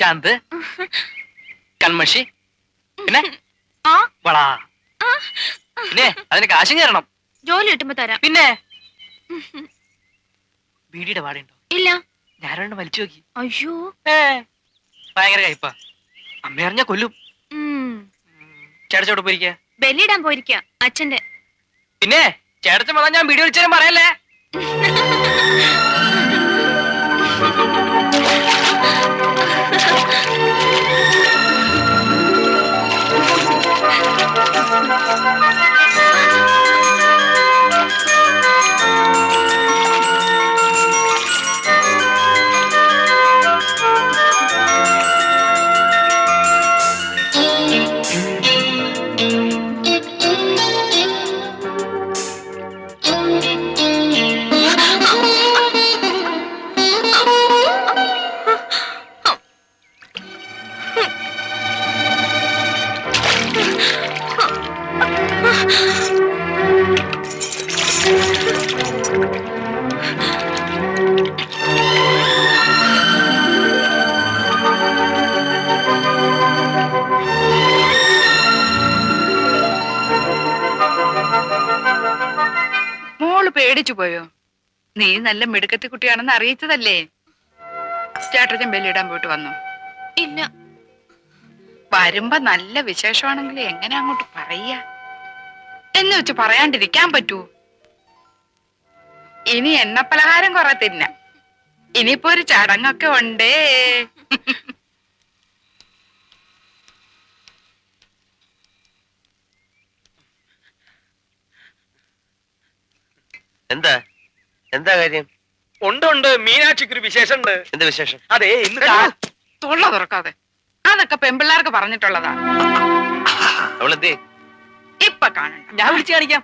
ചാന്ത്, കൺമഷി, പിന്നെ ആ വളാ, പിന്നെ അതിന് കാശും കയറണം. ജോലി കിട്ടുമ്പോ തരാം. പിന്നെ ബീഡിയുടെ വാടയുണ്ടോ? ഇല്ല. ഞാനൊരെണ്ണം വലിച്ചു നോക്കി. അയ്യോ, ഭയങ്കര കയ്പാ. അമ്മ അറിഞ്ഞാ കൊല്ലും. ചേട്ടച്ചോട് പോയിരിക്ക. ബലിയിടാൻ പോയിരിക്ക അച്ഛന്റെ. പിന്നെ ചേട്ടച്ച പറഞ്ഞാ ഞാൻ വീഡിയോ വിളിച്ചാലും പറയല്ലേ. പേടിച്ചു പോയോ? നീ നല്ല മിടുക്കത്തി കുട്ടിയാണെന്ന് അറിയിച്ചതല്ലേ? ചേട്ടൻ ബലിയിടാൻ പോയിട്ട് വന്നു? ഇല്ല. വരുമ്പോ നല്ല വിശേഷമാണെങ്കിൽ എങ്ങനെ അങ്ങോട്ട് പറയാ എന്ന് വെച്ച് പറയാണ്ടിരിക്കാൻ പറ്റൂ? ഇനി എണ്ണപ്പലഹാരം കുറെ തിന്ന. ഇനിയിപ്പോ ഒരു ചടങ്ങൊക്കെ ഉണ്ടേ. എന്താ എന്താ കാര്യം? ഉണ്ട്, മീനാക്ഷിക്ക് ഒരു വിശേഷം ഉണ്ട്. എന്താ വിശേഷം? അതെ, ഇന്ന് തൊള്ള തുറക്കാതെ. അതൊക്കെ പെമ്പിള്ളാർക്ക് പറഞ്ഞിട്ടുള്ളതാ. അവളെന്തേ? ഇപ്പൊ കാണണ്ട, ഞാൻ വിളിച്ചു കാണിക്കാം.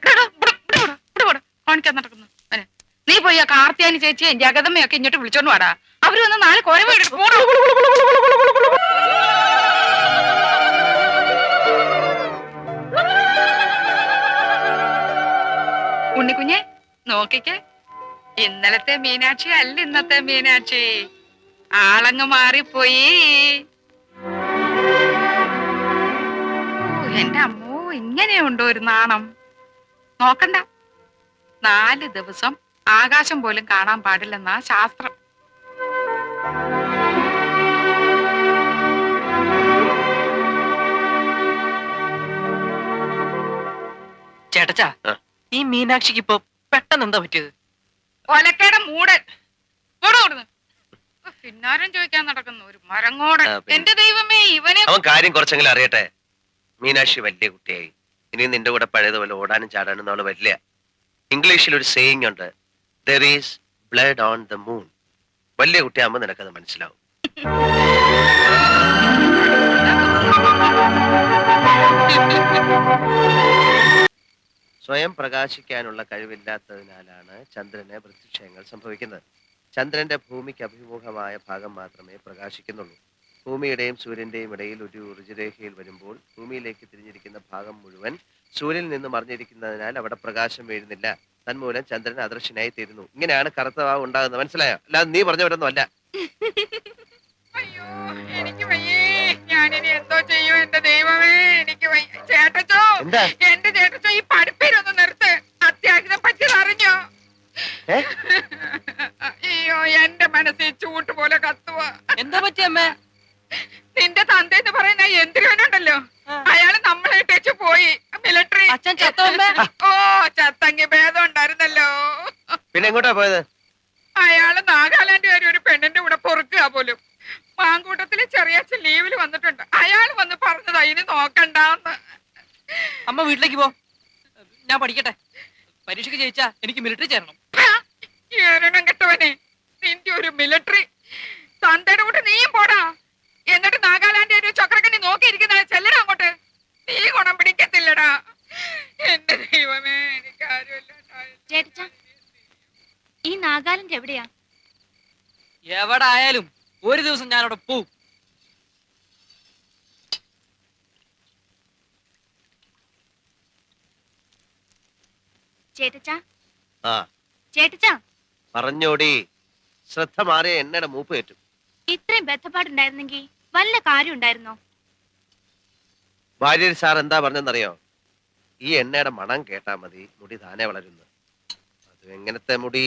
കാണിക്കാൻ നടക്കുന്നു. നീ പോയി ആ കാർത്തിയാനി ചേച്ചിയും ജഗതമ്മയൊക്കെ ഇങ്ങോട്ട് വിളിച്ചോണ്ട് വാടാ. അവര് വന്ന് 4 കോരവ എടുക്കും. ഉണ്ണിക്കുഞ്ഞെ നോക്കിക്കേ, ഇന്നലത്തെ മീനാക്ഷി അല്ല ഇന്നത്തെ മീനാക്ഷി. ആളങ്ങ് മാറിപ്പോയി. എന്റെ അമ്മോ, ഇങ്ങനെയുണ്ടോ ഒരു നാണം? നോക്കണ്ട, 4 ദിവസം ആകാശം പോലും കാണാൻ പാടില്ലെന്നാ ശാസ്ത്രം. ചേട്ടച്ചാ, ഈ മീനാക്ഷിക്ക് ഇപ്പൊ പെട്ടെന്ന് എന്താ പറ്റിയത്? ഒലക്കയുടെ മൂടൻ പിന്നാരം ചോദിക്കാൻ നടക്കുന്നു ഒരു മരങ്ങോടൻ. എന്റെ ദൈവമേ, ഇവനെ അവൻ കാര്യം കുറച്ചെങ്കിലും അറിയട്ടെ. മീനാക്ഷി വലിയ കുട്ടിയായി. ഇനി നിന്റെ കൂടെ പഴയതുപോലെ ഓടാനും ചാടാനും അവള് വരില്ല. ഇംഗ്ലീഷിൽ ഒരു സേയിങ് ഉണ്ട്, there is blood on the moon. വലിയ കുട്ടിയാകുമ്പോ നിനക്കത് മനസ്സിലാവും. സ്വയം പ്രകാശിക്കാനുള്ള കഴിവില്ലാത്തതിനാലാണ് ചന്ദ്രന് വൃത്തിക്ഷയങ്ങൾ സംഭവിക്കുന്നത്. ചന്ദ്രന്റെ ഭൂമിക്ക് അഭിമുഖമായ ഭാഗം മാത്രമേ പ്രകാശിക്കുന്നുള്ളൂ. ഭൂമിയുടെയും സൂര്യന്റെയും ഇടയിൽ ഒരു ഋജുരേഖയിൽ വരുമ്പോൾ ഭൂമിയിലേക്ക് തിരിഞ്ഞിരിക്കുന്ന ഭാഗം മുഴുവൻ സൂര്യനിൽ നിന്ന് മറിഞ്ഞിരിക്കുന്നതിനാൽ അവിടെ പ്രകാശം വീഴുന്നില്ല. തന്മൂലം ചന്ദ്രൻ അദൃശ്യനായി തീരുന്നു. ഇങ്ങനെയാണ് കറുത്ത വാവ് ഉണ്ടാകുന്നത്. മനസ്സിലായോ? അല്ലാതെ നീ പറഞ്ഞവരൊന്നും അല്ല. അയ്യോ, എനിക്ക് വയ്യേ. ഞാനിനി എന്തോ ചെയ്യും എന്റെ ദൈവമേ, എനിക്ക് വയ്യ. ചേട്ടച്ചോ, എന്താ? എന്റെ ചേട്ടച്ചോ, ഈ പഠിപ്പേരൊന്ന് നിർത്ത്. അത്യാഹിതം പറ്റിയത് അറിഞ്ഞോ? അയ്യോ, എന്റെ മനസ്സിൽ ചൂട്ട് പോലെ കത്തുക. എന്താ പറ്റിയമ്മേ? നിന്റെ തന്ത എന്ന് പറയുന്ന എന്തിനുണ്ടല്ലോ, അയാള് നമ്മളെ ഇട്ടേച്ച് പോയി. മിലിറ്ററി. അച്ഛൻ ചത്തോമ്മേ? ഓ, ചത്തങ്കി ഭേദം ഉണ്ടായിരുന്നല്ലോ. പിന്നെ എങ്ങോട്ടാ പോയത്? അയാള് നാഗാലാൻഡുകാരി ഒരു പെണ്ണിന്റെ കൂടെ പൊറുക്കുക പോലും. മാങ്കൂട്ടത്തില് ചെറിയച്ഛൻ ലീവില് വന്നിട്ടുണ്ട്. അയാൾ വന്ന് പറഞ്ഞതാ ഇനി നോക്കണ്ടെന്ന്. അമ്മ വീട്ടിലേക്ക് പോ, ഞാൻ പഠിക്കട്ടെ. പരീക്ഷയ്ക്ക് ജയിച്ചാ എനിക്ക് മിലിറ്ററി ചേരണം. ഏരണം കെട്ടവനെ, നിന്റെ ഒരു മിലിറ്ററി. തന്തയുടെ കൂടെ നീയും പോടാ. എന്നിട്ട് നാഗാലാൻഡ് ഒരു ചക്രക്കണ്ണി നോക്കിയിരിക്കുന്ന ചെല്ലടാ അങ്ങോട്ട്. നീ ഗുണം പിടിക്കത്തില്ലടാ. എന്റെ ദൈവമേ, എനിക്ക് ആരുമില്ല. ഈ നാഗാലാൻഡ് എവിടെയാ? എവിടെ ആയാലും ഒരു ദിവസം ഞാൻ അവിടെ പോവും. ചേട്ടച്ചാ, ആ ചേട്ടച്ചാ, പറഞ്ഞോടി. ശ്രദ്ധ മാറിയ എന്നയുടെ മൂപ്പ് കയറ്റും. ഇത്രയും ബന്ധപ്പാടുണ്ടായിരുന്നെങ്കിൽ വല്ല കാര്യം ഉണ്ടായിരുന്നോ? വാര്യർ സാർ എന്താ പറഞ്ഞെന്നറിയോ? ഈ എണ്ണയുടെ മണം കേട്ടാ മതി മുടി താനെ വളരുന്നു. അത് എങ്ങനത്തെ മുടി?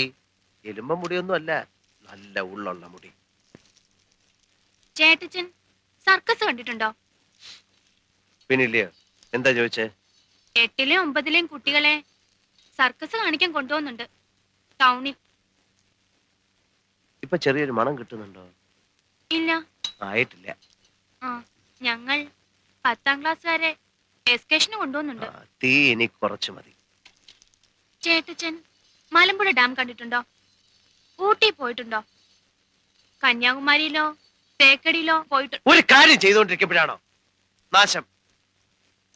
എലുമ്പ മുടിയൊന്നും അല്ല, നല്ല ഉള്ളുള്ള മുടി. ചേട്ടച്ചൻ സർക്കസ് കണ്ടിട്ടുണ്ടോ? പിന്നില്ലയോ? എന്താ ചോദിച്ചേ? 8ലെയും 9ലെയും കുട്ടികളെ സർക്കസ് കാണിക്കാൻ കൊണ്ടുപോകുന്നുണ്ട് ടൗണിൽ. ഇപ്പൊ ചെറിയൊരു മണം കിട്ടുന്നുണ്ടോ? ഇല്ല. ആയിട്ടില്ല. ആ, ഞങ്ങൾ 10ാം ക്ലാസ് വരെ എസ്കേഷന് കൊണ്ടുപോകുന്നുണ്ട്. തീ ഇനി കുറച്ച് മതി. ചേട്ടച്ചൻ മലമ്പുഴ ഡാം കണ്ടിട്ടുണ്ടോ? ഊട്ടി പോയിട്ടുണ്ടോ? കന്യാകുമാരിയിലോ തേക്കടിയിലോ പോയിട്ട്? ഒരു കാര്യം ചെയ്തുകൊണ്ടിരിക്കുമ്പോഴാണോ നാശം?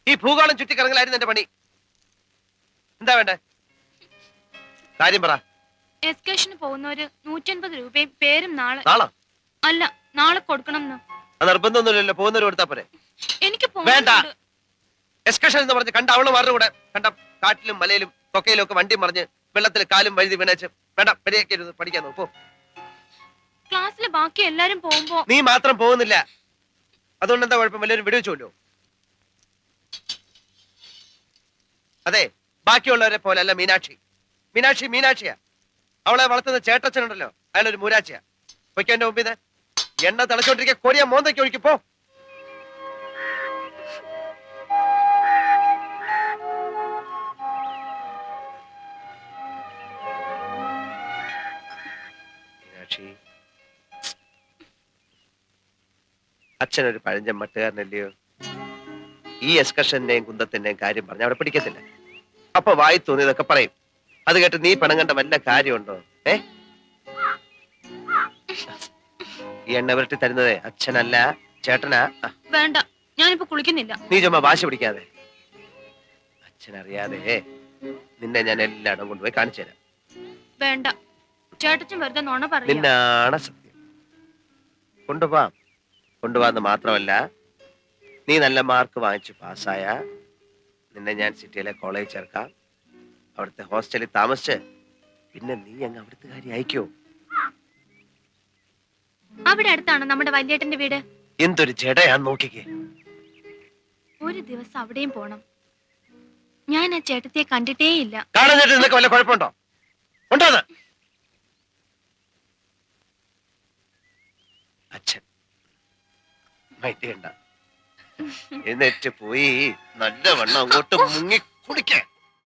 ഈ ഭൂഗോളം ചുറ്റിക്കറങ്ങലായിരുന്നു എന്റെ പണി. എന്താ വേണ്ടേ? കാര്യം പറ. എസ്കേഷന് പോകുന്നവര് 150 രൂപയും പേരും നാളെ നാളെ അല്ല നാളെ കൊടുക്കണം. അത് നിർബന്ധമൊന്നുമില്ലല്ലോ, പോകുന്നവര് കൊടുത്താ പോരെ. എനിക്ക് വേണ്ട. പോകണം. എക്സ്കർഷൻ എന്ന് പറഞ്ഞ് കണ്ട അവള് മാറുടെ കൂടെ കണ്ട കാട്ടിലും മലയിലും കൊക്കയിലും ഒക്കെ വണ്ടി മറിഞ്ഞ് വെള്ളത്തിൽ കാലും വഴുതി വീണേച്ച് വേണ്ട പെരിയാക്കരുത്. പഠിക്കാൻ നോക്കൂ. ക്ലാസ്സിലെ ബാക്കി എല്ലാരും പോകുമ്പോ നീ മാത്രം പോകുന്നില്ല, അതുകൊണ്ട് എന്താ കുഴപ്പം? എല്ലാവരും വെടിവെച്ചോല്ലോ. അതെ, ബാക്കിയുള്ളവരെ പോലെ അല്ല മീനാക്ഷി. മീനാക്ഷിയാ. അവളെ വളർത്തുന്ന ചേട്ടച്ചനുണ്ടല്ലോ, അയാളൊരു മൂരാച്ചിയാ. പൊയ്ക്കോ എന്റെ മുമ്പിൽ എണ്ണ തിളച്ചോണ്ടിരിക്കുക. കൊടിയ മോന്തയ്ക്ക് ഒഴിക്കും പോ. മീനാക്ഷി, അച്ഛനൊരു പഴഞ്ചൻ മട്ടുകാരനല്ലയോ? ഈ എക്സ്കർഷന്റെയും കുന്തത്തിന്റെയും കാര്യം പറഞ്ഞ അവിടെ പിടിക്കത്തില്ല. അപ്പൊ വായി തോന്നിയതൊക്കെ പറയും. അത് കേട്ട് നീ പണങ്ങണ്ട വല്ല കാര്യമുണ്ടോ? ഈ എണ്ണ വിരട്ടി തരുന്നതേ അച്ഛനല്ല ചേട്ടനാ. വേണ്ട, ഞാനിപ്പോ കുളിക്കുന്നില്ല. നീ ചുമ്മാ വാശി പിടിക്കാതെ. അച്ഛനറിയാതെ നിന്നെ ഞാൻ എല്ലായിടം കൊണ്ടുപോയി കാണിച്ചു തരാം. വേണ്ട, ചേട്ടച്ചൻ വെറുതെ നുണ പറയാ. നിന്നാണ് സത്യം. കൊണ്ടുപോവാന്ന് മാത്രമല്ല, നീ നല്ല മാർക്ക് വാങ്ങിച്ചു പാസ്സായ നിന്നെ ഞാൻ സിറ്റിയിലെ കോളേജ് ചേർക്കാം. അവിടുത്തെ ഹോസ്റ്റലിൽ താമസിച്ച് പിന്നെ നീ അങ്ങ് അവിടുത്തെ കാര്യം അയക്കോ? അവിടെ അടുത്താണ് നമ്മുടെ വല്യേട്ടന്റെ വീട്. എന്തൊരു ജഡയാന്ന് നോക്കിക്കേ. ഒരു ദിവസം അവിടെയും പോണം. ഞാൻ ആ ചേട്ടത്തിയെ കണ്ടിട്ടേയില്ല. കാണുന്നിട്ട് നിനക്ക് വല്ല കുഴപ്പമുണ്ടോ? ഉണ്ടോന്ന്? അച്ഛൻ മൈൻഡ് ചെയ്യണ്ട. എഴുന്നേറ്റ് പോയി നല്ല വണ്ണം അങ്ങോട്ട് മുങ്ങി കുടിക്കേ.